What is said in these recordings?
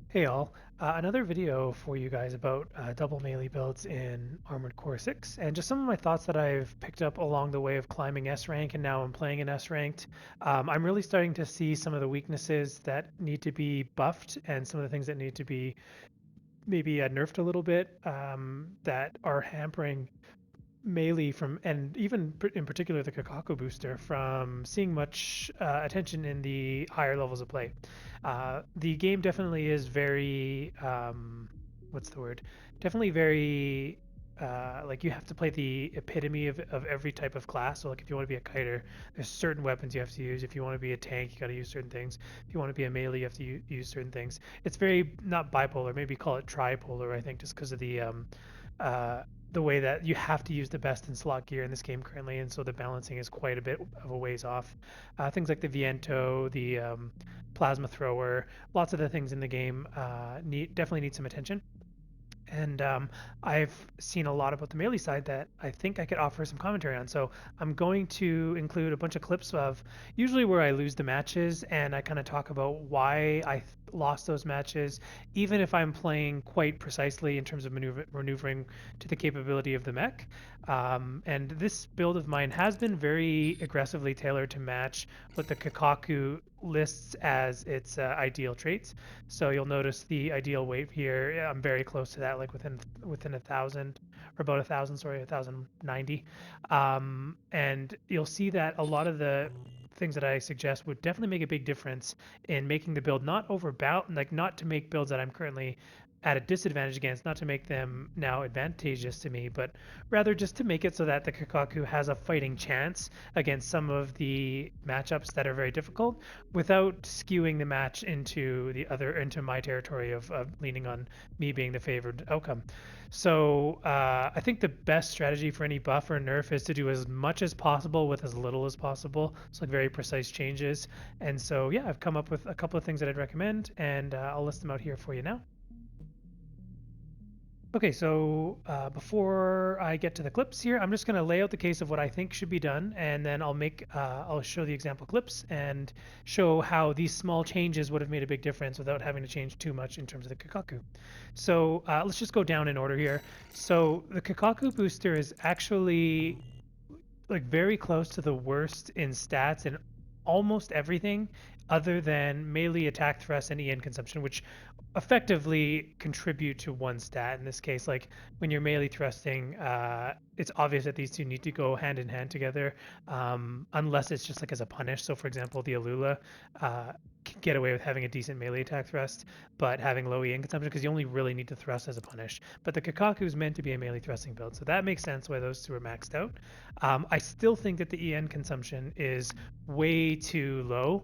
Hey all, another video for you guys about double melee builds in Armored Core 6 and just some of my thoughts that I've picked up along the way of climbing S rank and now I'm playing in S ranked. I'm really starting to see some of the weaknesses that need to be buffed and some of the things that need to be maybe nerfed a little bit that are hampering melee from, and even in particular the Kakaku booster, from seeing much attention in the higher levels of play. The game definitely is very, what's the word? Definitely very, like you have to play the epitome of every type of class. So like if you want to be a kiter, there's certain weapons you have to use. If you want to be a tank, you got to use certain things. If you want to be a melee, you have to use certain things. It's very not bipolar, maybe call it tripolar, I think, just because of uh, the way that you have to use the best in slot gear in this game currently, and so the balancing is quite a bit of a ways off. Things like the Viento, the plasma thrower, lots of the things in the game definitely need some attention. And I've seen a lot about the melee side that I think I could offer some commentary on. So I'm going to include a bunch of clips of usually where I lose the matches, and I kind of talk about why I lost those matches, even if I'm playing quite precisely in terms of maneuvering to the capability of the mech. And this build of mine has been very aggressively tailored to match what the Kakaku lists as its ideal traits. So you'll notice the ideal weight here. I'm very close to that, like within 1,000 or about 1,000. Sorry, 1,090. And you'll see that a lot of the things that I suggest would definitely make a big difference in making the build not overbound, like not to make builds that I'm currently at a disadvantage against, not to make them now advantageous to me, but rather just to make it so that the Kakaku has a fighting chance against some of the matchups that are very difficult without skewing the match into my territory of leaning on me being the favored outcome. So I think the best strategy for any buff or nerf is to do as much as possible with as little as possible. So like very precise changes. And so yeah, I've come up with a couple of things that I'd recommend, and I'll list them out here for you now. Okay, so before I get to the clips here, I'm just going to lay out the case of what I think should be done, and then I'll show the example clips and show how these small changes would have made a big difference without having to change too much in terms of the Kakaku. So let's just go down in order here. So the Kakaku booster is actually like very close to the worst in stats in almost everything other than melee attack thrust and EN consumption, which effectively contribute to one stat. In this case, like when you're melee thrusting, it's obvious that these two need to go hand in hand together, unless it's just like as a punish. So, for example, the Alula can get away with having a decent melee attack thrust, but having low EN consumption because you only really need to thrust as a punish. But the Kakaku is meant to be a melee thrusting build, so that makes sense why those two are maxed out. I still think that the EN consumption is way too low.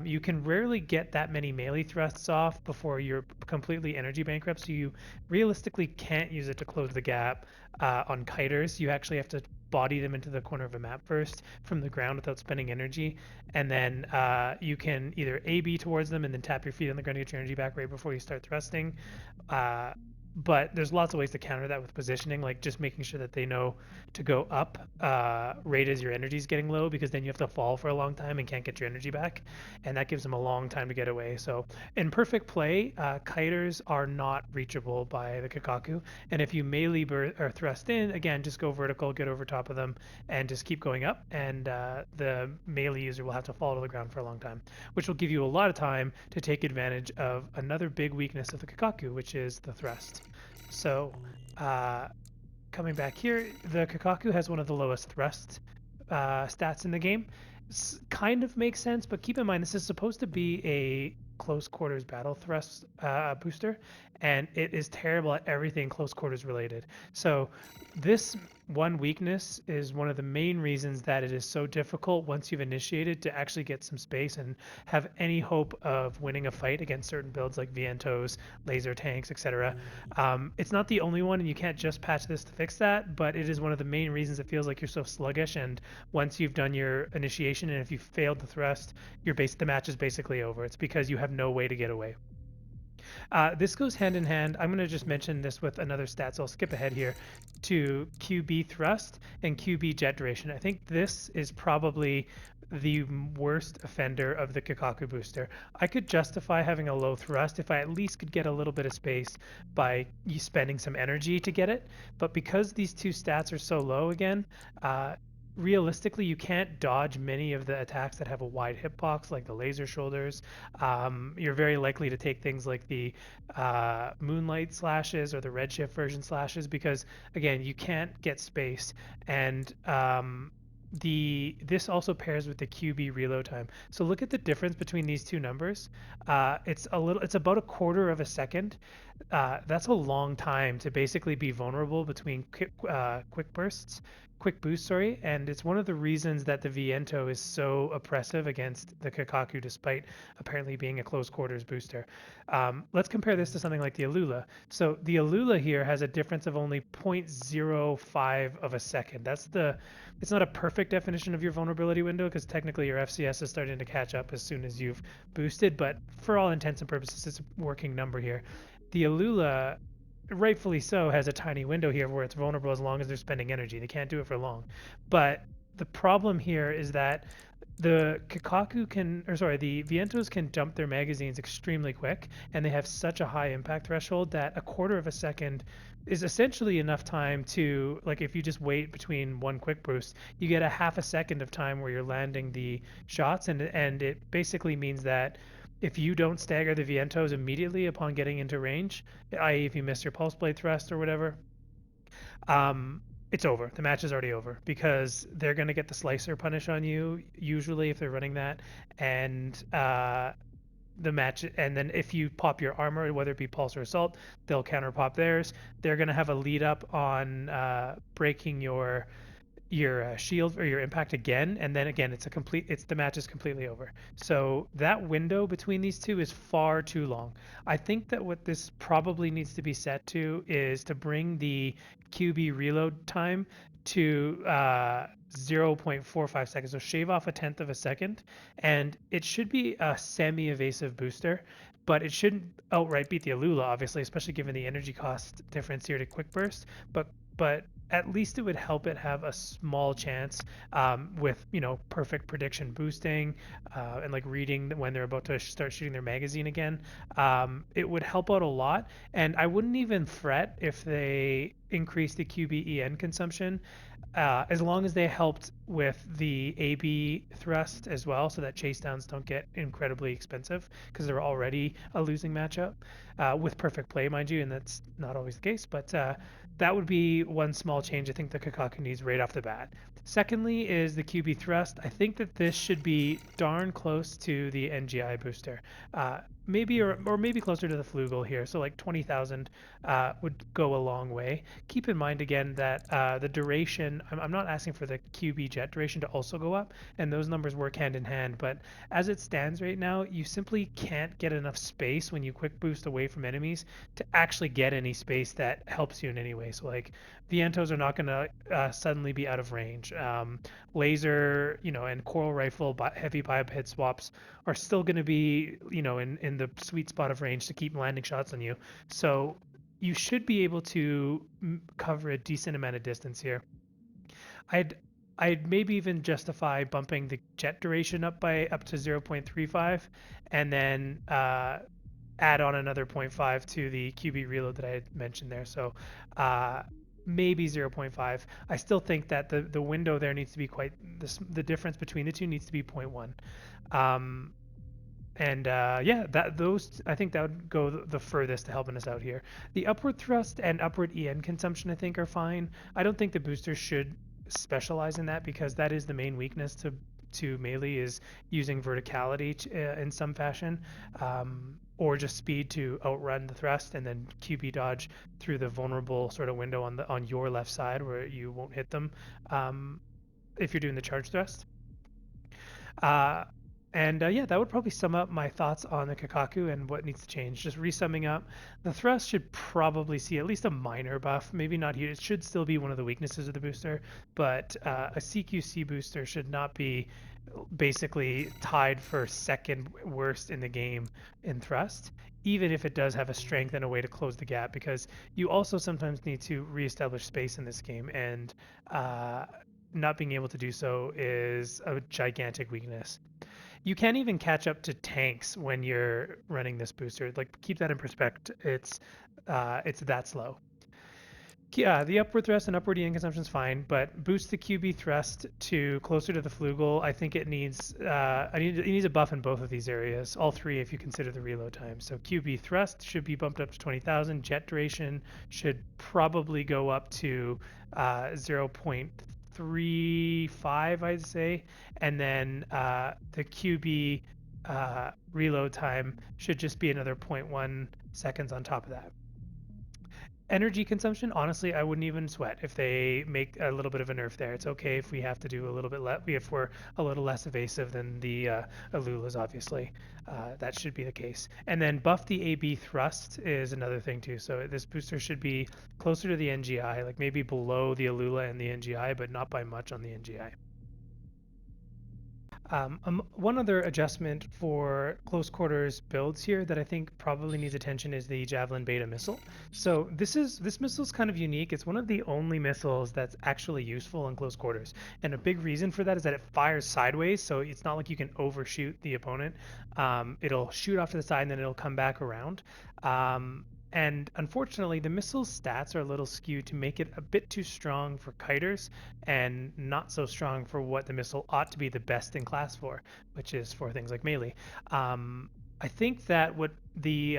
You can rarely get that many melee thrusts off before you're completely energy bankrupt, so you realistically can't use it to close the gap on kiters. You actually have to body them into the corner of a map first from the ground without spending energy, and then you can either A-B towards them and then tap your feet on the ground to get your energy back right before you start thrusting. Uh, but there's lots of ways to counter that with positioning, like just making sure that they know to go up right as your energy is getting low, because then you have to fall for a long time and can't get your energy back, and that gives them a long time to get away. So in perfect play, kiters are not reachable by the Kakaku, and if you melee or thrust in, again, just go vertical, get over top of them, and just keep going up, and the melee user will have to fall to the ground for a long time, which will give you a lot of time to take advantage of another big weakness of the Kakaku, which is the thrust. So uh, coming back here, the Kakaku has one of the lowest thrust stats in the game. Kind of makes sense, but keep in mind this is supposed to be a close quarters battle thrust booster, and it is terrible at everything close quarters related. So this one weakness is one of the main reasons that it is so difficult once you've initiated to actually get some space and have any hope of winning a fight against certain builds like Vientos, laser tanks, etc. It's not the only one, and you can't just patch this to fix that, but it is one of the main reasons it feels like you're so sluggish. And once you've done your initiation, and if you failed the thrust, the match is basically over. It's because you have no way to get away. This goes hand in hand. I'm going to just mention this with another stat, so I'll skip ahead here to QB thrust and QB jet duration. I think this is probably the worst offender of the Kikaku booster. I could justify having a low thrust if I at least could get a little bit of space by you spending some energy to get it. But because these two stats are so low again, uh, realistically, you can't dodge many of the attacks that have a wide hitbox, like the laser shoulders. You're very likely to take things like the moonlight slashes or the redshift version slashes because, again, you can't get space. And this also pairs with the QB reload time. So look at the difference between these two numbers. It's about a quarter of a second. That's a long time to basically be vulnerable between quick boost, sorry, and it's one of the reasons that the Viento is so oppressive against the Kikaku, despite apparently being a close quarters booster. Let's compare this to something like the Alula. So the Alula here has a difference of only 0.05 of a second. It's not a perfect definition of your vulnerability window because technically your FCS is starting to catch up as soon as you've boosted, but for all intents and purposes, it's a working number here. The Alula, rightfully so, has a tiny window here where it's vulnerable as long as they're spending energy. They can't do it for long. But the problem here is that the Vientos can dump their magazines extremely quick, and they have such a high impact threshold that a quarter of a second is essentially enough time to, like, if you just wait between one quick boost, you get a half a second of time where you're landing the shots, and it basically means that if you don't stagger the Vientos immediately upon getting into range, i.e., if you miss your pulse blade thrust or whatever, it's over. The match is already over because they're going to get the slicer punish on you, usually if they're running that, and the match. And then if you pop your armor, whether it be pulse or assault, they'll counter pop theirs. They're going to have a lead up on breaking your shield or your impact again, and then again the match is completely over. So that window between these two is far too long. I think that what this probably needs to be set to is to bring the QB reload time to 0.45 seconds, so shave off a tenth of a second, and it should be a semi-evasive booster, but it shouldn't outright beat the Alula, obviously, especially given the energy cost difference here to quick burst. But at least it would help it have a small chance with perfect prediction boosting and like reading when they're about to start shooting their magazine again. It would help out a lot, and I wouldn't even fret if they increase the QBEN consumption. As long as they helped with the AB thrust as well, so that chase downs don't get incredibly expensive because they're already a losing matchup with perfect play, mind you, and that's not always the case. But that would be one small change I think the Kakaku needs right off the bat. Secondly is the QB thrust. I think that this should be darn close to the NGI booster. Maybe or maybe closer to the Flugel here. So like 20,000 would go a long way. Keep in mind again that the duration, I'm not asking for the QB jet duration to also go up, and those numbers work hand in hand, but as it stands right now, you simply can't get enough space when you quick boost away from enemies to actually get any space that helps you in any way. So like Vientos are not going to suddenly be out of range. Laser, and Coral Rifle heavy biop hit swaps are still going to be, in the sweet spot of range to keep landing shots on you. So you should be able to cover a decent amount of distance here. I'd maybe even justify bumping the jet duration up to 0.35, and then add on another 0.5 to the QB reload that I had mentioned there. So maybe 0.5. I still think that the window there needs to be the difference between the two needs to be 0.1. I think that would go the furthest to helping us out here. The upward thrust and upward EN consumption I think are fine. I don't think the boosters should specialize in that because that is the main weakness to melee, is using verticality in some fashion, or just speed to outrun the thrust and then QB dodge through the vulnerable sort of window on your left side where you won't hit them if you're doing the charge thrust. That would probably sum up my thoughts on the Kakaku and what needs to change. Just resumming up, the thrust should probably see at least a minor buff, maybe not huge. It should still be one of the weaknesses of the booster, but a CQC booster should not be basically tied for second worst in the game in thrust, even if it does have a strength and a way to close the gap, because you also sometimes need to reestablish space in this game, and not being able to do so is a gigantic weakness. You can't even catch up to tanks when you're running this booster. Like, keep that in perspective. It's that slow. Yeah, the upward thrust and upward EN consumption is fine, but boost the QB thrust to closer to the flugel. I think it needs it needs a buff in both of these areas, all three if you consider the reload time. So QB thrust should be bumped up to 20,000. Jet duration should probably go up to 0.35, I'd say, and then the QB reload time should just be another 0.1 seconds on top of that. Energy consumption, honestly, I wouldn't even sweat if they make a little bit of a nerf there. It's okay if we have to do a little bit less, if we're a little less evasive than the Alulas, obviously. That should be the case. And then buff the AB thrust is another thing too. So this booster should be closer to the NGI, like maybe below the Alula and the NGI, but not by much on the NGI. One other adjustment for close quarters builds here that I think probably needs attention is the Javelin Beta missile. So this missile is kind of unique. It's one of the only missiles that's actually useful in close quarters, and a big reason for that is that it fires sideways, so it's not like you can overshoot the opponent. It'll shoot off to the side and then it'll come back around. And unfortunately, the missile's stats are a little skewed to make it a bit too strong for kiters and not so strong for what the missile ought to be the best in class for, which is for things like melee. I think that what the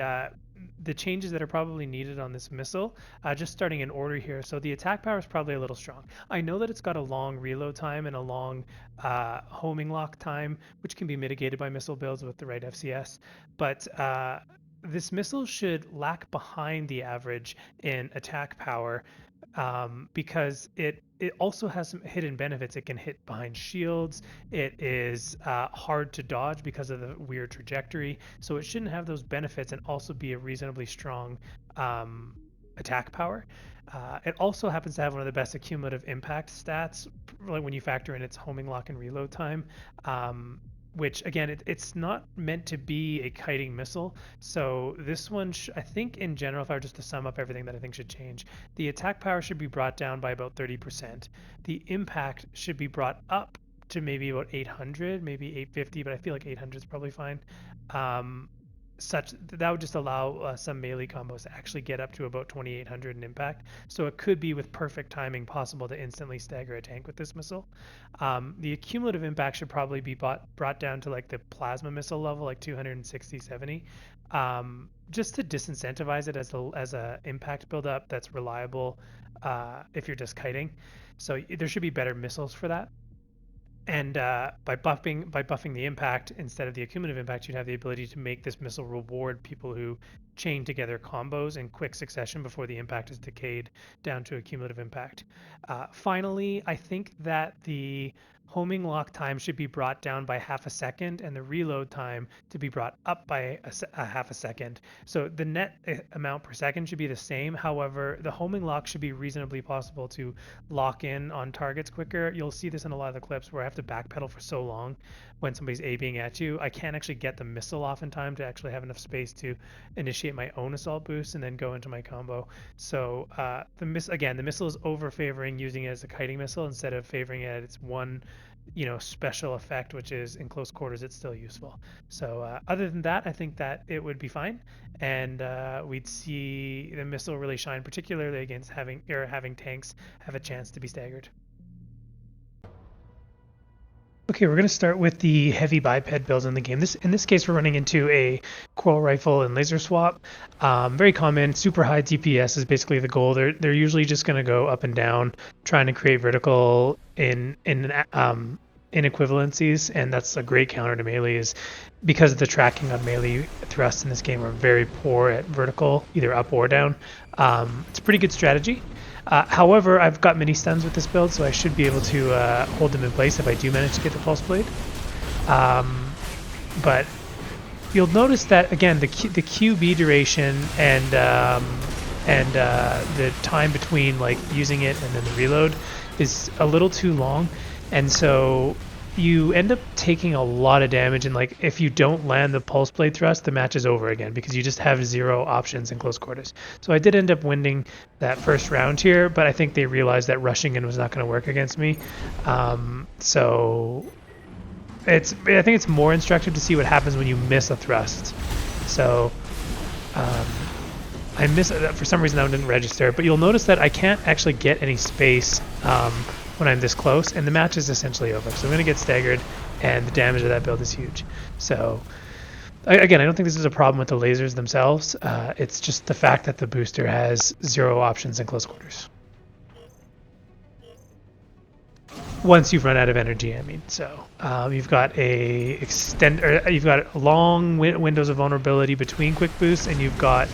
changes that are probably needed on this missile, just starting in order here. So the attack power is probably a little strong. I know that it's got a long reload time and a long homing lock time, which can be mitigated by missile builds with the right FCS, but this missile should lag behind the average in attack power because it also has some hidden benefits. It can hit behind shields. It is hard to dodge because of the weird trajectory. So it shouldn't have those benefits and also be a reasonably strong attack power. It also happens to have one of the best accumulative impact stats, like when you factor in its homing lock and reload time. Which again, it's not meant to be a kiting missile. So this one, I think in general, if I were just to sum up everything that I think should change, the attack power should be brought down by about 30%. The impact should be brought up to maybe about 800, maybe 850, but I feel like 800 is probably fine. Such that would just allow some melee combos to actually get up to about 2800 in impact. So it could be, with perfect timing, possible to instantly stagger a tank with this missile. The accumulative impact should probably be brought down to like the plasma missile level, like 260, 70, just to disincentivize it as a impact buildup that's reliable if you're just kiting. So there should be better missiles for that. And by buffing the impact instead of the accumulative impact, you'd have the ability to make this missile reward people who chain together combos in quick succession before the impact is decayed down to accumulative impact. Finally, I think that the homing lock time should be brought down by half a second and the reload time to be brought up by a half a second. So the net amount per second should be the same. However, the homing lock should be reasonably possible to lock in on targets quicker. You'll see this in a lot of the clips where I have to backpedal for so long when somebody's A-being at you. I can't actually get the missile off in time to actually have enough space to initiate my own assault boost and then go into my combo. So the missile is over-favoring using it as a kiting missile instead of favoring it at its one special effect, which is in close quarters it's still useful. So other than that, I think that it would be fine, and we'd see the missile really shine, particularly against having tanks have a chance to be staggered. Okay, we're going to start with the heavy biped builds in the game. In this case, we're running into a coil rifle and laser swap. Very common, super high DPS is basically the goal. They're usually just going to go up and down, trying to create vertical inequivalencies, and that's a great counter to melee, is because of the tracking on melee thrusts in this game are very poor at vertical, either up or down. It's a pretty good strategy. However, I've got mini stuns with this build, so I should be able to hold them in place if I do manage to get the pulse blade. But you'll notice that again, the QB duration and the time between like using it and then the reload is a little too long, and so you end up taking a lot of damage, and like if you don't land the pulse blade thrust, the match is over again because you just have 0 options in close quarters. So I did end up winning that first round here, but I think they realized that rushing in was not going to work against me. So I think it's more instructive to see what happens when you miss a thrust. So I miss it. For some reason that one didn't register, but you'll notice that I can't actually get any space when I'm this close, and the match is essentially over. So I'm going to get staggered, and the damage of that build is huge. So again, I don't think this is a problem with the lasers themselves. It's just the fact that the booster has 0 options in close quarters. Once you've run out of energy, I mean. So you've got you've got long windows of vulnerability between quick boosts, and you've got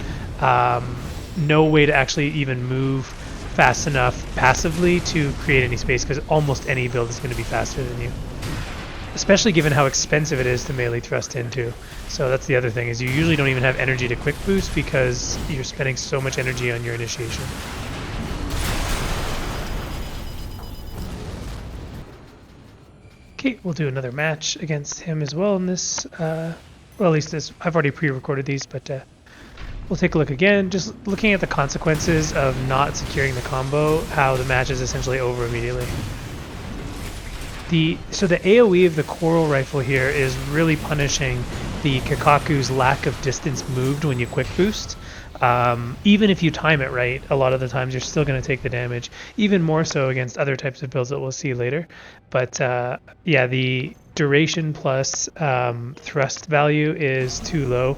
no way to actually even move fast enough passively to create any space, because almost any build is going to be faster than you, especially given how expensive it is to melee thrust into. So that's the other thing, is you usually don't even have energy to quick boost because you're spending so much energy on your initiation. Okay, we'll do another match against him as well in this, well, at least this, I've already pre-recorded these, but we'll take a look again, just looking at the consequences of not securing the combo, how the match is essentially over immediately. So the AoE of the Coral Rifle here is really punishing the Kakaku's lack of distance moved when you quick boost. Even if you time it right, a lot of the times you're still going to take the damage, even more so against other types of builds that we'll see later. But yeah, the duration plus thrust value is too low,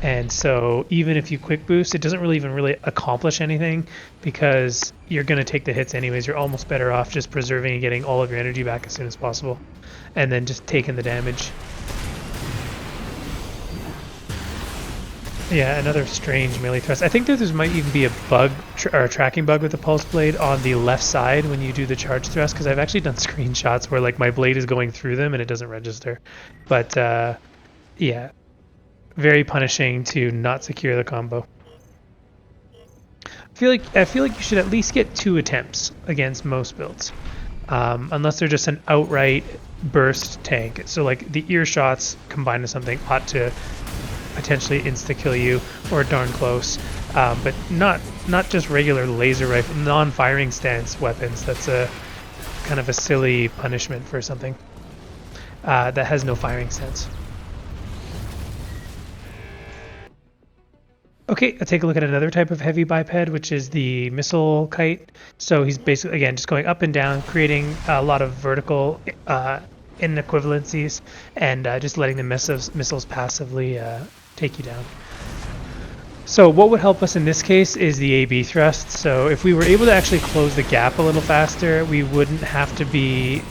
and so even if you quick boost, it doesn't really accomplish anything, because you're going to take the hits anyways. You're almost better off just preserving and getting all of your energy back as soon as possible, and then just taking the damage. Yeah, another strange melee thrust. I think that there might even be a bug or a tracking bug with the pulse blade on the left side when you do the charge thrust, because I've actually done screenshots where like my blade is going through them and it doesn't register. But yeah, very punishing to not secure the combo. I feel like you should at least get 2 attempts against most builds, unless they're just an outright burst tank. So like the ear shots combined with something ought to potentially insta-kill you, or darn close, but not just regular laser rifle, non-firing stance weapons. That's a kind of a silly punishment for something that has no firing stance. Okay, let's take a look at another type of heavy biped, which is the missile kite. So he's basically, again, just going up and down, creating a lot of vertical inequivalencies, and just letting the missiles passively take you down. So what would help us in this case is the AB thrust. So if we were able to actually close the gap a little faster, we wouldn't have to be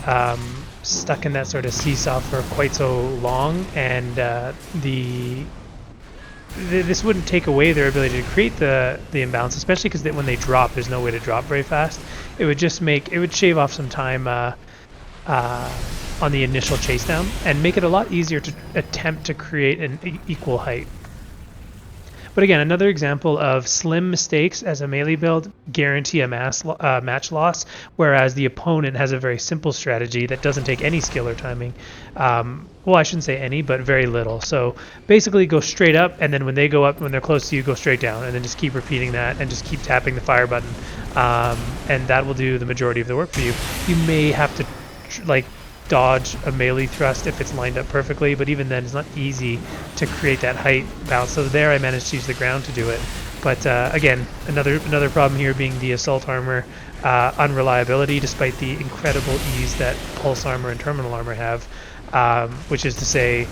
stuck in that sort of seesaw for quite so long, and this wouldn't take away their ability to create the imbalance, especially because when they drop, there's no way to drop very fast. It would just shave off some time on the initial chase down, and make it a lot easier to attempt to create an equal height. But again, another example of slim mistakes as a melee build guarantee a match loss, whereas the opponent has a very simple strategy that doesn't take any skill or timing. Well, I shouldn't say any, but very little. So basically go straight up, and then when they go up, when they're close to you, go straight down, and then just keep repeating that, and just keep tapping the fire button, and that will do the majority of the work for you. You may have to dodge a melee thrust if it's lined up perfectly, but even then it's not easy to create that height balance. So there I managed to use the ground to do it. But again, another problem here being the assault armor unreliability, despite the incredible ease that pulse armor and terminal armor have, which is to say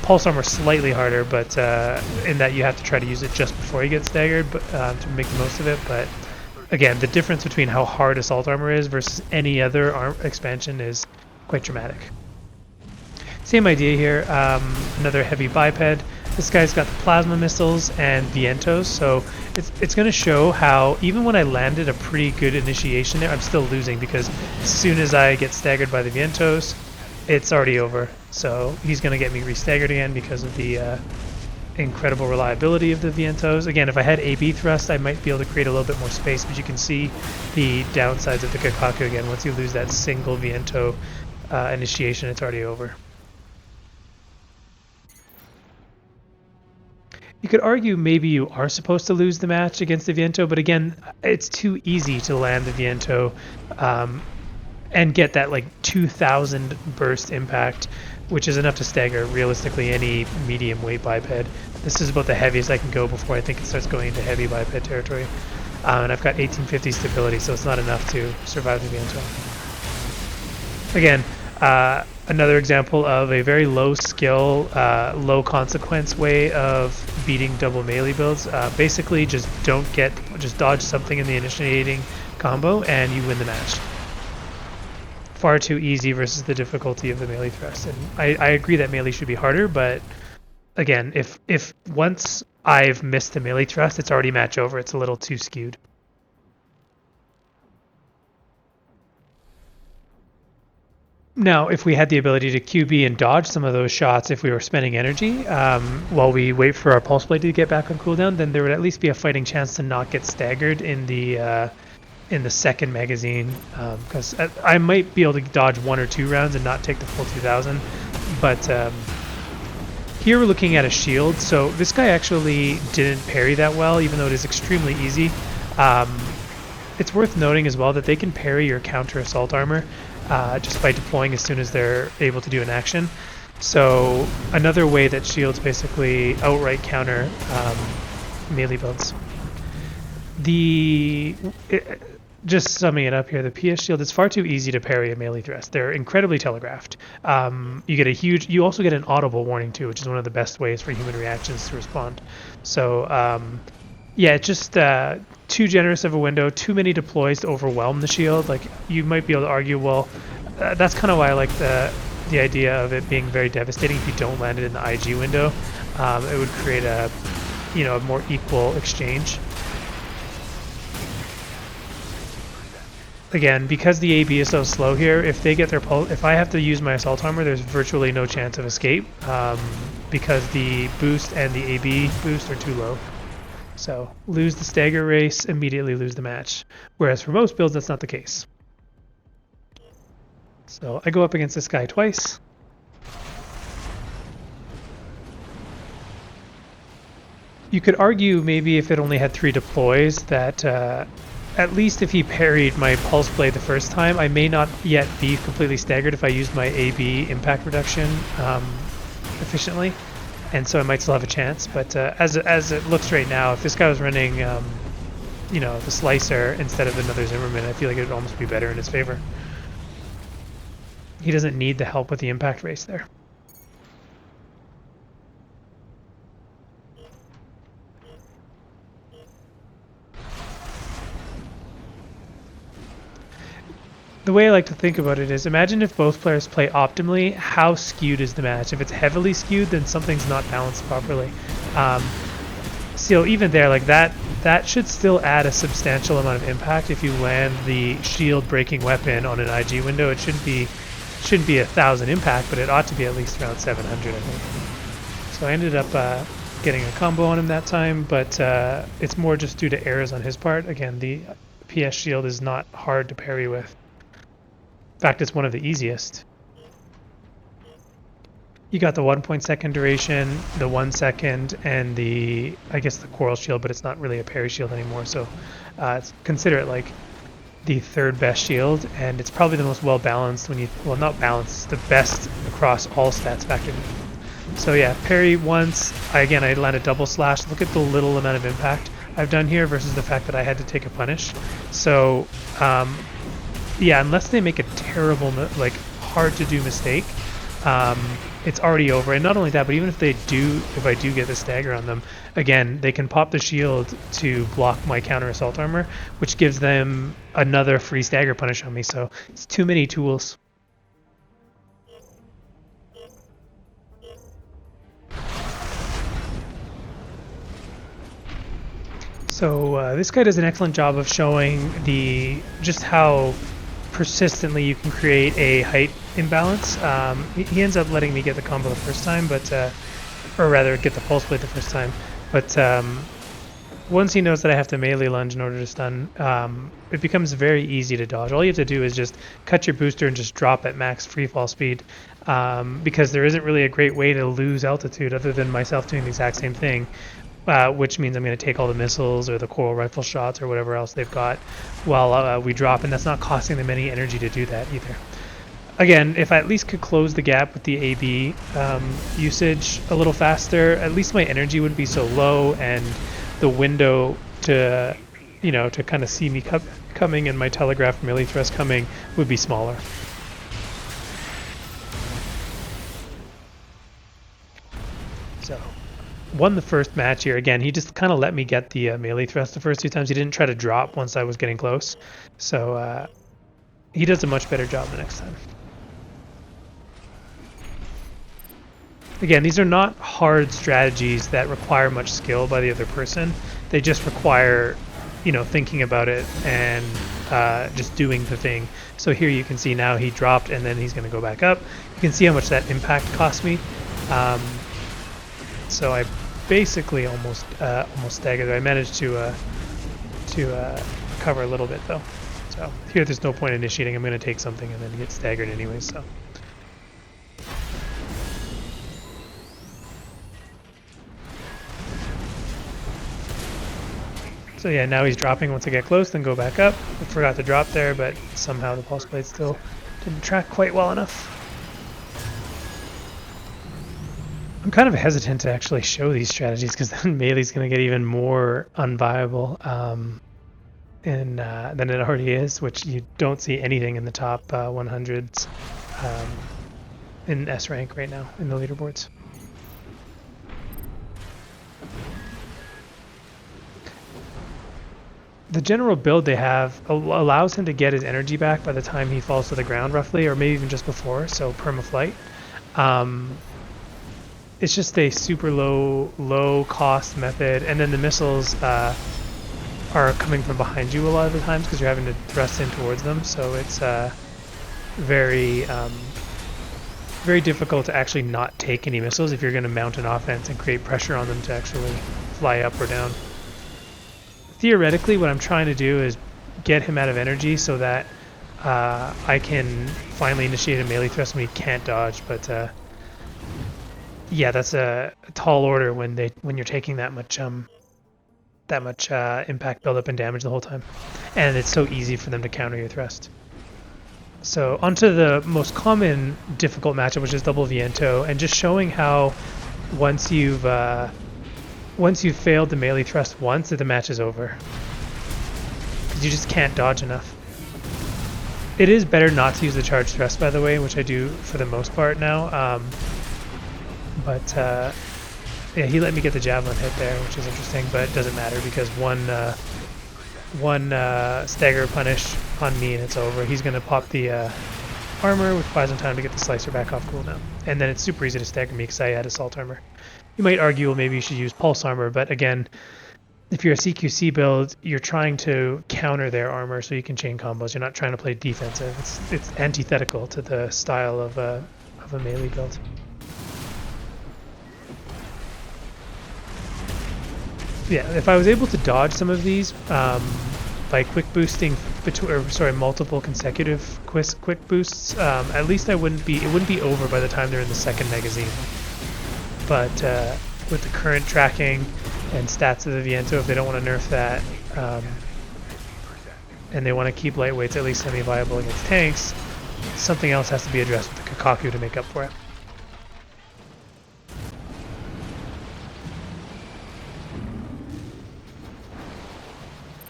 pulse armor slightly harder, but in that you have to try to use it just before you get staggered, but to make the most of it. But again, the difference between how hard assault armor is versus any other expansion is quite dramatic. Same idea here, another heavy biped. This guy's got the plasma missiles and vientos, so it's going to show how even when I landed a pretty good initiation there, I'm still losing, because as soon as I get staggered by the vientos, it's already over. So he's going to get me re-staggered again because of the incredible reliability of the vientos. Again, if I had AB thrust, I might be able to create a little bit more space, but you can see the downsides of the Kakaku again. Once you lose that single viento initiation, it's already over. You could argue maybe you are supposed to lose the match against the Viento, but again, it's too easy to land the Viento and get that like 2,000 burst impact, which is enough to stagger realistically any medium weight biped. This is about the heaviest I can go before I think it starts going into heavy biped territory. And I've got 1850 stability, so it's not enough to survive the Viento. Again, another example of a very low skill, low consequence way of beating double melee builds. Basically, just dodge something in the initiating combo and you win the match. Far too easy versus the difficulty of the melee thrust. And I agree that melee should be harder, but again, if once I've missed the melee thrust, it's already match over. It's a little too skewed. Now, if we had the ability to QB and dodge some of those shots, if we were spending energy while we wait for our pulse blade to get back on cooldown, then there would at least be a fighting chance to not get staggered in the second magazine, because I might be able to dodge 1 or 2 rounds and not take the full 2,000. But here we're looking at a shield, so this guy actually didn't parry that well, even though it is extremely easy. It's worth noting as well that they can parry your counter assault armor just by deploying as soon as they're able to do an action. So another way that shields basically outright counter melee builds. Just summing it up here, the PS shield is far too easy to parry a melee thrust. They're incredibly telegraphed. You also get an audible warning too, which is one of the best ways for human reactions to respond. So yeah, it's just too generous of a window, too many deploys to overwhelm the shield. Like, you might be able to argue, well, that's kind of why I like the idea of it being very devastating if you don't land it in the IG window. It would create a more equal exchange. Again, because the AB is so slow here, if they get their pulse, if I have to use my assault armor, there's virtually no chance of escape because the boost and the AB boost are too low. So lose the stagger race, immediately lose the match. Whereas for most builds, that's not the case. So I go up against this guy twice. You could argue maybe if it only had 3 deploys that at least if he parried my pulse blade the first time, I may not yet be completely staggered if I used my AB impact reduction efficiently. And so I might still have a chance, but as it looks right now, if this guy was running, the Slicer instead of another Zimmerman, I feel like it would almost be better in his favor. He doesn't need the help with the impact race there. The way I like to think about it is, imagine if both players play optimally, how skewed is the match? If it's heavily skewed, then something's not balanced properly. So even there, like that should still add a substantial amount of impact. If you land the shield breaking weapon on an IG window, it shouldn't be 1,000 impact, but it ought to be at least around 700, I think. So I ended up getting a combo on him that time, but it's more just due to errors on his part. Again, the PS shield is not hard to parry with. In fact, it's one of the easiest. You got the 1 second duration, the 1 second, and I guess the Coral shield, but it's not really a parry shield anymore, so consider it like the 3rd best shield, and it's probably the most well balanced not balanced, the best across all stats factored in. So yeah, parry once, I landed double slash. Look at the little amount of impact I've done here versus the fact that I had to take a punish. So yeah, unless they make a terrible, like hard to do mistake, it's already over. And not only that, but even if I do get the stagger on them, again, they can pop the shield to block my counter assault armor, which gives them another free stagger punish on me. So it's too many tools. So this guy does an excellent job of showing just how persistently you can create a height imbalance. He ends up letting me get the combo the first time, or rather get the pulse blade the first time. But once he knows that I have to melee lunge in order to stun, it becomes very easy to dodge. All you have to do is just cut your booster and just drop at max free fall speed, because there isn't really a great way to lose altitude other than myself doing the exact same thing, which means I'm going to take all the missiles or the coral rifle shots or whatever else they've got while we drop, and that's not costing them any energy to do that either. Again, if I at least could close the gap with the AB usage a little faster, at least my energy wouldn't be so low, and the window to, to kind of see me coming and my telegraph melee thrust coming would be smaller. So, won the first match here. Again, he just kind of let me get the melee thrust the first two times. He didn't try to drop once I was getting close. So, he does a much better job the next time. Again, these are not hard strategies that require much skill by the other person. They just require, thinking about it and just doing the thing. So here you can see now he dropped and then he's going to go back up. You can see how much that impact cost me. So I basically almost staggered. I managed to cover a little bit though. So here there's no point initiating. I'm going to take something and then get staggered anyway. So yeah, now he's dropping once I get close, then go back up. I forgot to drop there, but somehow the pulse blade still didn't track quite well enough. I'm kind of hesitant to actually show these strategies because then melee's going to get even more unviable than it already is, which you don't see anything in the top 100s in S rank right now in the leaderboards. The general build they have allows him to get his energy back by the time he falls to the ground, roughly, or maybe even just before, so perma-flight. It's just a super low cost method, and then the missiles are coming from behind you a lot of the times because you're having to thrust in towards them, so it's very difficult to actually not take any missiles if you're going to mount an offense and create pressure on them to actually fly up or down. Theoretically, what I'm trying to do is get him out of energy so that I can finally initiate a melee thrust when he can't dodge. But yeah, that's a tall order when you're taking that much impact buildup and damage the whole time, and it's so easy for them to counter your thrust. So onto the most common difficult matchup, which is double Viento, and just showing how once you've failed the melee thrust once, that the match is over. Because you just can't dodge enough. It is better not to use the charge thrust, by the way, which I do for the most part now. Yeah, he let me get the javelin hit there, which is interesting, but it doesn't matter because one stagger punish on me and it's over. He's going to pop the armor, which buys him time to get the slicer back off cooldown. And then it's super easy to stagger me because I had assault armor. You might argue, well, maybe you should use pulse armor, but again, if you're a CQC build, you're trying to counter their armor so you can chain combos. You're not trying to play defensive. It's antithetical to the style of a melee build. Yeah, if I was able to dodge some of these by quick boosting multiple consecutive quick boosts, at least it wouldn't be over by the time they're in the second magazine. But with the current tracking and stats of the Viento, if they don't want to nerf that, and they want to keep lightweights at least semi-viable against tanks, something else has to be addressed with the Kakaku to make up for it.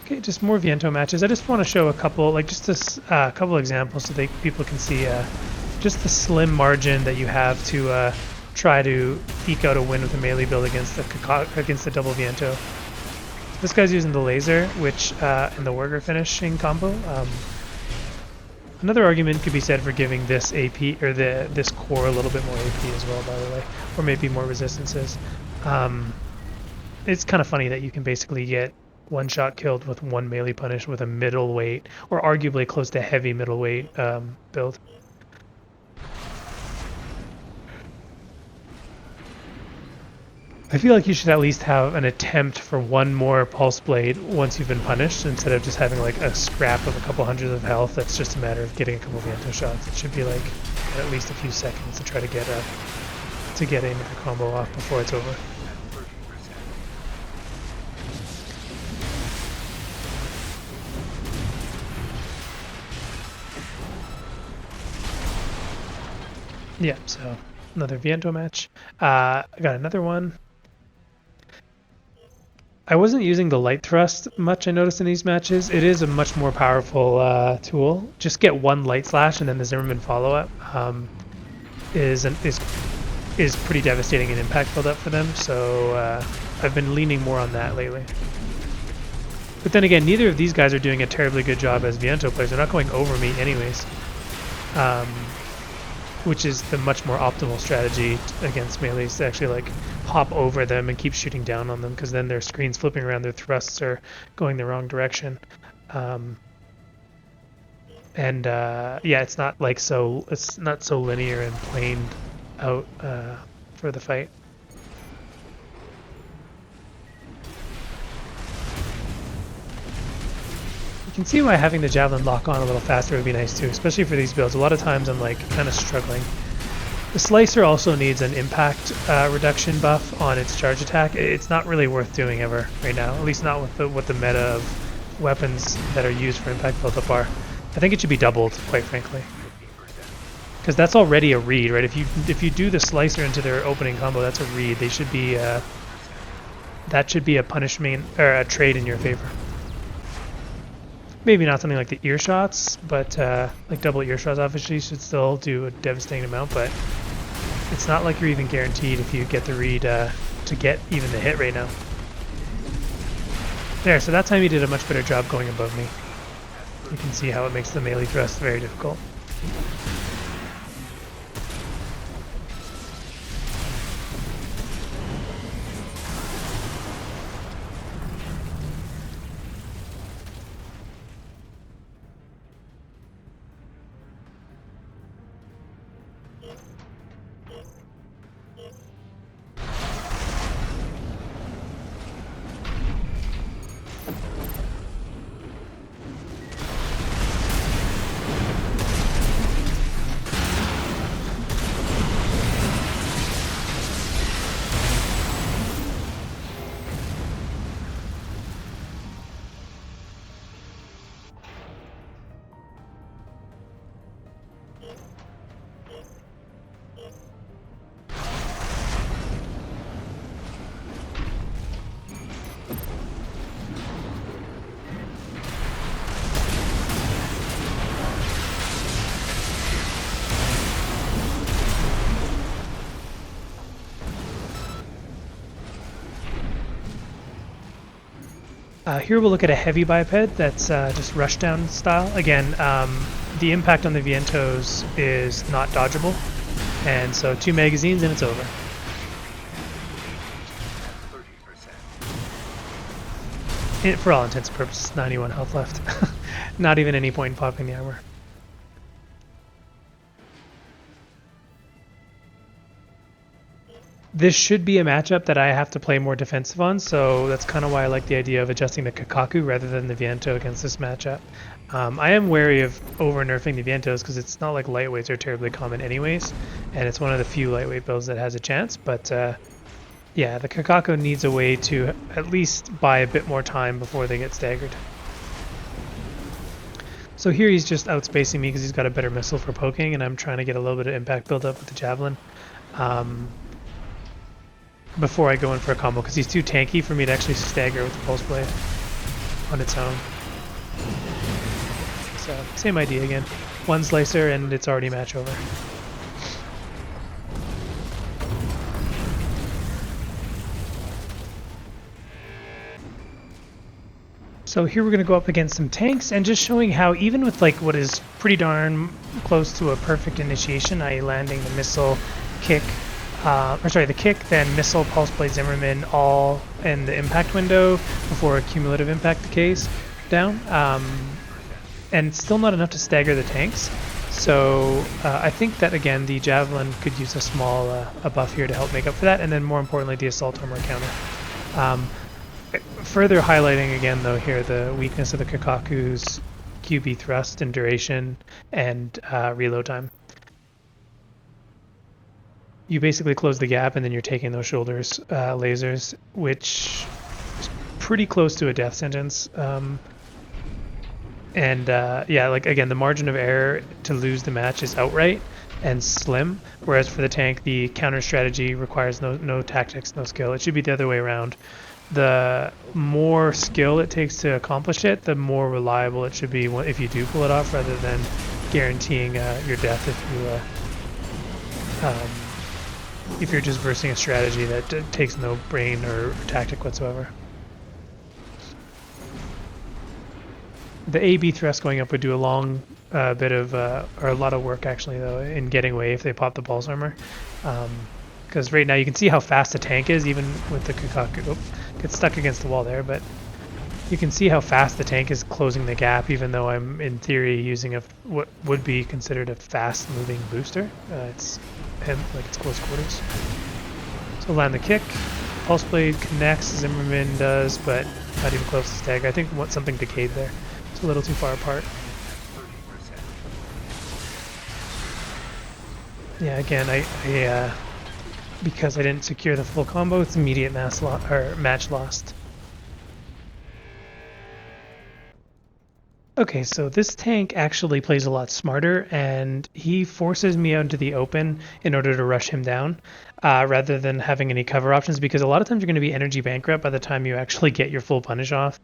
Okay, just more Viento matches. I just want to show a couple, couple examples so that people can see just the slim margin that you have to try to eke out a win with a melee build against the double Viento. This guy's using the laser, which and the Wurger finishing combo. Another argument could be said for giving this AP or this core a little bit more AP as well, by the way, or maybe more resistances. It's kind of funny that you can basically get one shot killed with one melee punish with a middleweight, or arguably close to heavy middleweight build. I feel like you should at least have an attempt for one more pulse blade once you've been punished, instead of just having like a scrap of a couple hundreds of health. That's just a matter of getting a couple Viento shots. It should be like at least a few seconds to try to get another combo off before it's over. Yeah, so another Viento match. I got another one. I wasn't using the light thrust much, I noticed in these matches. It is a much more powerful tool. Just get one light slash and then the Zimmerman follow-up is pretty devastating in impact build-up for them, so I've been leaning more on that lately. But then again, neither of these guys are doing a terribly good job as Viento players. They're not going over me anyways, which is the much more optimal strategy against melees, to actually like hop over them and keep shooting down on them, because then their screen's flipping around, their thrusts are going the wrong direction. Yeah, it's not so linear and planed out for the fight. You can see why having the javelin lock on a little faster would be nice too, especially for these builds. A lot of times I'm like kind of struggling. The slicer also needs an impact reduction buff on its charge attack. It's not really worth doing ever right now, at least not with what the meta of weapons that are used for impact build-up are. I think it should be doubled, quite frankly, because that's already a read, right? If you do the slicer into their opening combo, that's a read. They should be that should be a punishment or a trade in your favor. Maybe not something like the earshots, but like double earshots obviously should still do a devastating amount, but it's not like you're even guaranteed if you get the read to get even the hit right now. There, so that time he did a much better job going above me. You can see how it makes the melee thrust very difficult. Here we'll look at a heavy biped that's just rushdown style. Again, the impact on the Vientos is not dodgeable, and so 2 magazines and it's over. For all intents and purposes, 91 health left. Not even any point in popping the armor. This should be a matchup that I have to play more defensive on, so that's kind of why I like the idea of adjusting the Kakaku rather than the Viento against this matchup. I am wary of over-nerfing the Vientos because it's not like lightweights are terribly common anyways, and it's one of the few lightweight builds that has a chance, but yeah, the Kakaku needs a way to at least buy a bit more time before they get staggered. So here he's just outspacing me because he's got a better missile for poking, and I'm trying to get a little bit of impact build up with the Javelin. Before I go in for a combo, because he's too tanky for me to actually stagger with the Pulse Blade on its own. So, same idea again. One slicer and it's already match over. So here we're going to go up against some tanks, and just showing how even with like what is pretty darn close to a perfect initiation, i.e. landing the missile, kick, the kick, then missile, pulse blade, Zimmerman, all in the impact window before a cumulative impact decays down, and still not enough to stagger the tanks. So I think that again the javelin could use a small a buff here to help make up for that, and then more importantly the assault armor counter. Further highlighting again though here the weakness of the Kakaku's QB thrust and duration and reload time. You basically close the gap and then you're taking those shoulders lasers, which is pretty close to a death sentence. Yeah, like again, the margin of error to lose the match is outright and slim, whereas for the tank, the counter strategy requires no tactics, no skill. It should be the other way around. The more skill it takes to accomplish it, the more reliable it should be if you do pull it off, rather than guaranteeing your death if you're just versing a strategy that takes no brain or tactic whatsoever. The AB thrust going up would do a long bit of, or a lot of work actually though, in getting away if they pop the pulse armor. Because right now you can see how fast the tank is, even with the Kakaku. Oh, gets stuck against the wall there, but you can see how fast the tank is closing the gap, even though I'm in theory using what would be considered a fast-moving booster. It's close quarters. So land the kick. Pulse blade connects, Zimmerman does, but not even close to stag. I think something decayed there. It's a little too far apart. Yeah, again, I because I didn't secure the full combo, it's immediate match lost. Okay, so this tank actually plays a lot smarter, and he forces me out into the open in order to rush him down, rather than having any cover options, because a lot of times you're going to be energy bankrupt by the time you actually get your full punish off.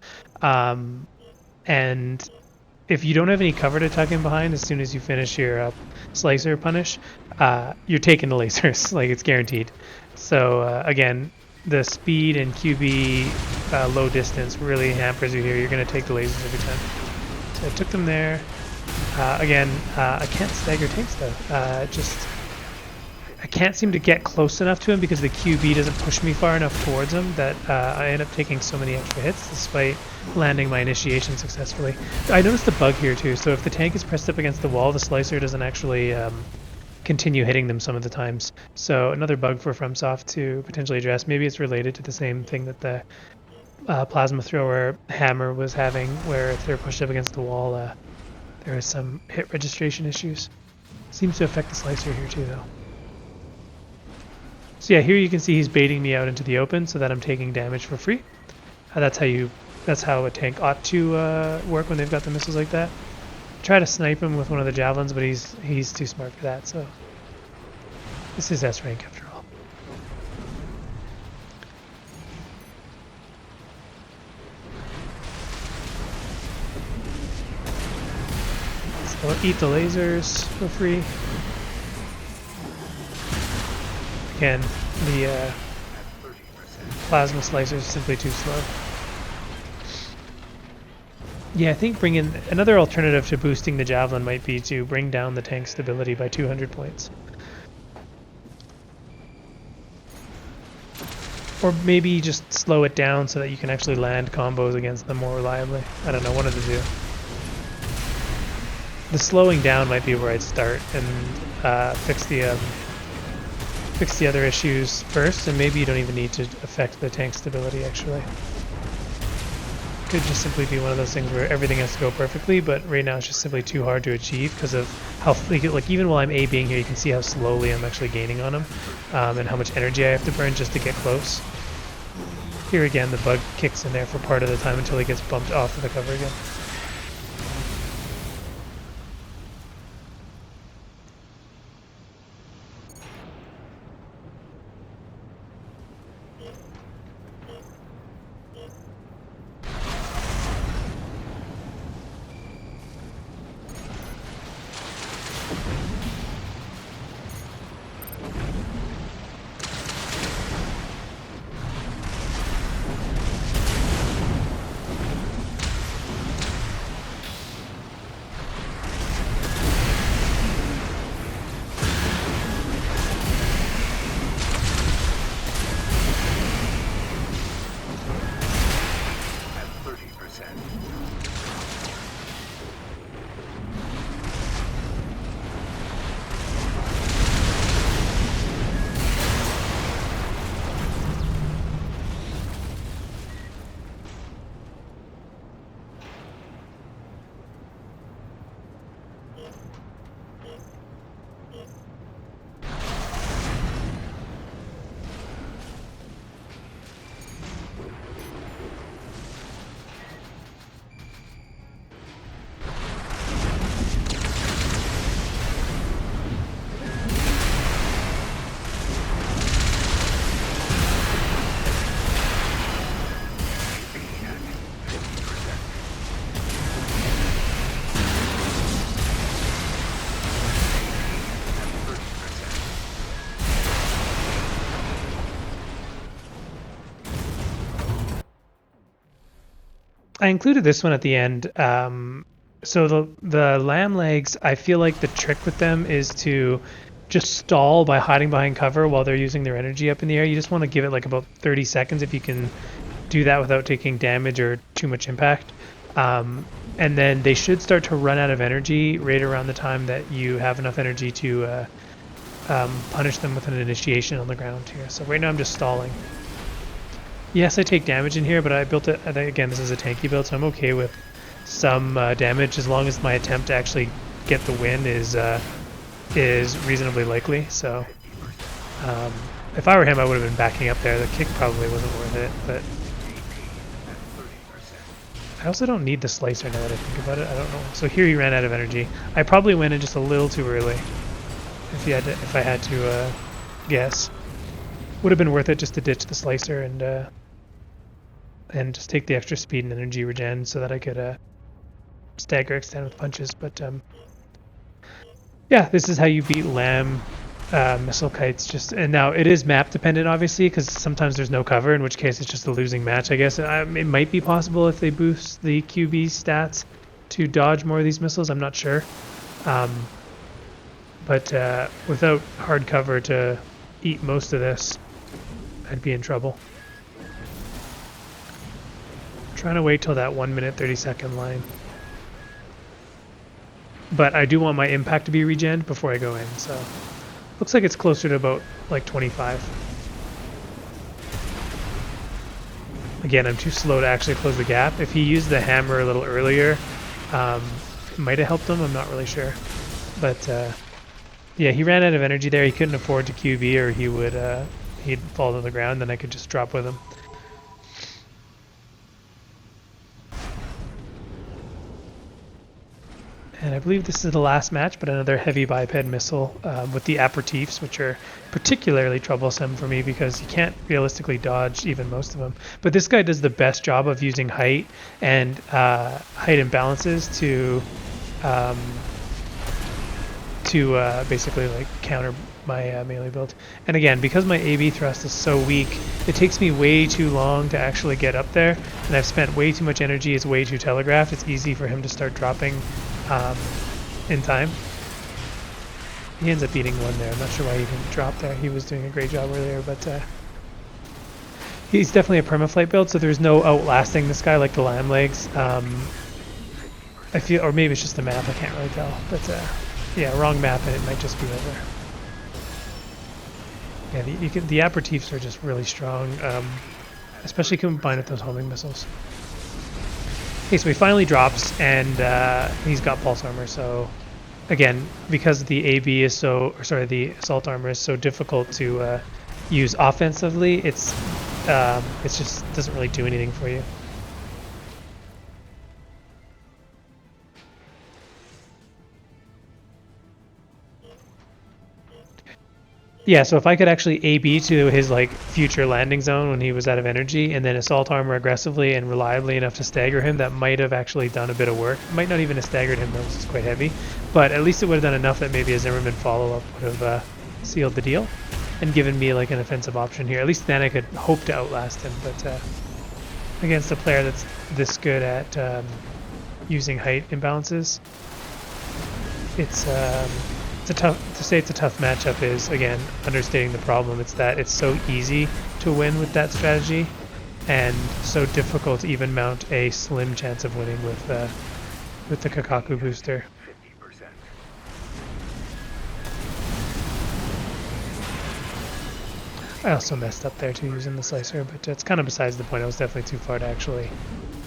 And if you don't have any cover to tuck in behind, as soon as you finish your slicer punish, you're taking the lasers, like it's guaranteed. So again, the speed and QB low distance really hampers you here. You're going to take the lasers every time. So I took them there. Again, I can't stagger tanks though. I can't seem to get close enough to him because the QB doesn't push me far enough towards him that I end up taking so many extra hits despite landing my initiation successfully. I noticed the bug here too, so if the tank is pressed up against the wall, the slicer doesn't actually continue hitting them some of the times. So another bug for FromSoft to potentially address. Maybe it's related to the same thing that the plasma thrower hammer was having, where if they're pushed up against the wall, there is some hit registration issues. Seems to affect the slicer here too though. So yeah, here you can see he's baiting me out into the open so that I'm taking damage for free. That's how a tank ought to work when they've got the missiles like that. Try to snipe him with one of the javelins, but he's too smart for that. So this is S rank after all. So eat the lasers for free. Again, the plasma slicer is simply too slow. Yeah, I think another alternative to boosting the javelin might be to bring down the tank's stability by 200 points. Or maybe just slow it down so that you can actually land combos against them more reliably. I don't know, one of the two. The slowing down might be where I'd start and fix the other issues first, and maybe you don't even need to affect the tank stability actually. Could just simply be one of those things where everything has to go perfectly, but right now it's just simply too hard to achieve because of how, like even while I'm A being here, you can see how slowly I'm actually gaining on him, and how much energy I have to burn just to get close. Here again, the bug kicks in there for part of the time until he gets bumped off of the cover again. I included this one at the end. So the lamb legs, I feel like the trick with them is to just stall by hiding behind cover while they're using their energy up in the air. You just want to give it like about 30 seconds if you can do that without taking damage or too much impact. And then they should start to run out of energy right around the time that you have enough energy to punish them with an initiation on the ground here. So right now I'm just stalling. Yes, I take damage in here, but I built it, again, this is a tanky build, so I'm okay with some damage as long as my attempt to actually get the win is reasonably likely. So if I were him, I would have been backing up there. The kick probably wasn't worth it, but I also don't need the slicer now that I think about it. I don't know. So here he ran out of energy. I probably went in just a little too early. If I had to guess, would have been worth it just to ditch the slicer and just take the extra speed and energy regen so that I could stagger extend with punches. But yeah, this is how you beat lamb missile kites. And now it is map dependent, obviously, because sometimes there's no cover, in which case it's just a losing match, I guess. It might be possible if they boost the QB stats to dodge more of these missiles. I'm not sure. But without hard cover to eat most of this, I'd be in trouble. I'm trying to wait till that 1 minute 30-second line. But I do want my impact to be regened before I go in, so looks like it's closer to about like 25. Again, I'm too slow to actually close the gap. If he used the hammer a little earlier, it might have helped him. I'm not really sure. But yeah, he ran out of energy there. He couldn't afford to QB, or he'd fall to the ground, then I could just drop with him. And I believe this is the last match, but another heavy biped missile with the aperitifs, which are particularly troublesome for me because you can't realistically dodge even most of them. But this guy does the best job of using height and height imbalances to basically like counter my melee build. And again, because my AB thrust is so weak, it takes me way too long to actually get up there, and I've spent way too much energy. It's way too telegraphed. It's easy for him to start dropping in time. He ends up beating one there. I'm not sure why he didn't drop there. He was doing a great job earlier, but he's definitely a permaflight build, so there's no outlasting this guy like the lamb legs. I feel, or maybe it's just the map, I can't really tell, but yeah, wrong map and it might just be over. Yeah, the aperitifs are just really strong, especially combined with those homing missiles. Okay, so he finally drops, and he's got pulse armor. So, again, because the AB is the assault armor is so difficult to use offensively, it just doesn't really do anything for you. Yeah, so if I could actually AB to his like future landing zone when he was out of energy, and then assault armor aggressively and reliably enough to stagger him, that might have actually done a bit of work. Might not even have staggered him, though, this is quite heavy. But at least it would have done enough that maybe a Zimmerman follow-up would have sealed the deal and given me like an offensive option here. At least then I could hope to outlast him. But against a player that's this good at using height imbalances, it's a tough matchup is, again, understating the problem. It's that it's so easy to win with that strategy and so difficult to even mount a slim chance of winning with the Kakaku booster. I also messed up there too using the slicer, but it's kind of besides the point. I was definitely too far to actually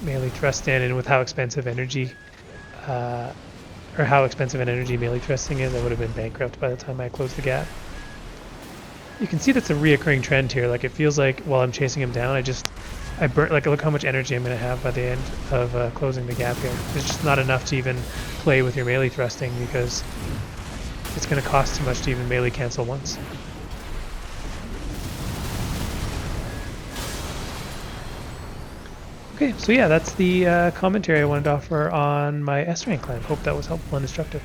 melee thrust in, and with how expensive energy or how expensive an energy melee thrusting is, I would have been bankrupt by the time I closed the gap. You can see that's a reoccurring trend here. Like, it feels like while I'm chasing him down, I burnt, like, look how much energy I'm going to have by the end of closing the gap here. There's just not enough to even play with your melee thrusting because it's going to cost too much to even melee cancel once. Okay, so yeah, that's the commentary I wanted to offer on my S-Rank climb. Hope that was helpful and instructive.